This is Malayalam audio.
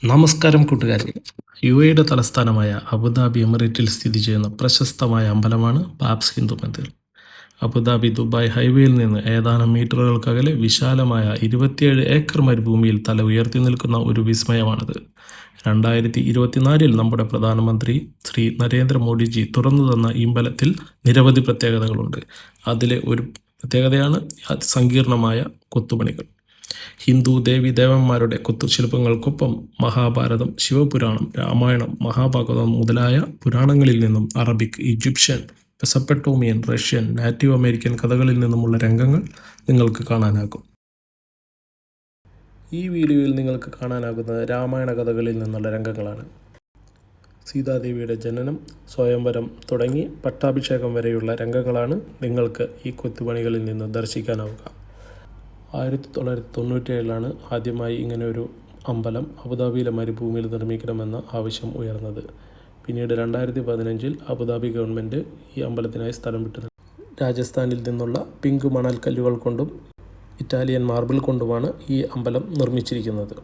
നമസ്കാരം കൂട്ടുകാരെ. യുഎഇയുടെ തലസ്ഥാനമായ അബുദാബി എമിറേറ്റിൽ സ്ഥിതി ചെയ്യുന്ന പ്രശസ്തമായ അമ്പലമാണ് BAPS Hindu Mandir. Abu Dhabi Dubai ഹൈവേയിൽ നിന്ന് ഏതാനും മീറ്ററുകൾക്കകലെ വിശാലമായ 27 ഏക്കർ മരുഭൂമിയിൽ തല ഉയർത്തി നിൽക്കുന്ന ഒരു വിസ്മയമാണിത്. 2024 നമ്മുടെ പ്രധാനമന്ത്രി ശ്രീ നരേന്ദ്രമോദിജി തുറന്നു തന്ന ഈ അമ്പലത്തിൽ നിരവധി പ്രത്യേകതകളുണ്ട്. അതിലെ ഒരു പ്രത്യേകതയാണ് സങ്കീർണമായ കൊത്തുപണികൾ. ഹിന്ദു ദേവീദേവന്മാരുടെ കൊത്തുശില്പങ്ങൾക്കൊപ്പം മഹാഭാരതം, ശിവപുരാണം, രാമായണം, മഹാഭാഗവതം മുതലായ പുരാണങ്ങളിൽ നിന്നും Arabic, Egyptian, Mesopotamian, Russian, native American കഥകളിൽ നിന്നുമുള്ള രംഗങ്ങൾ നിങ്ങൾക്ക് കാണാനാകും. ഈ വീഡിയോയിൽ നിങ്ങൾക്ക് കാണാനാകുന്നത് രാമായണ കഥകളിൽ നിന്നുള്ള രംഗങ്ങളാണ്. സീതാദേവിയുടെ ജനനം, സ്വയംവരം തുടങ്ങി പട്ടാഭിഷേകം വരെയുള്ള രംഗങ്ങളാണ് നിങ്ങൾക്ക് ഈ കൊത്തുപണികളിൽ നിന്ന് ദർശിക്കാനാവുക. 1997 ആദ്യമായി ഇങ്ങനെ ഒരു അമ്പലം അബുദാബിയിലെ മരുഭൂമിയിൽ നിർമ്മിക്കണമെന്ന ആവശ്യം ഉയർന്നത്. പിന്നീട് 2015 അബുദാബി ഗവൺമെൻറ് ഈ അമ്പലത്തിനായി സ്ഥലം വിട്ടു. രാജസ്ഥാനിൽ നിന്നുള്ള പിങ്ക് മണൽക്കല്ലുകൾ കൊണ്ടും ഇറ്റാലിയൻ മാർബിൾ കൊണ്ടുമാണ് ഈ അമ്പലം നിർമ്മിച്ചിരിക്കുന്നത്.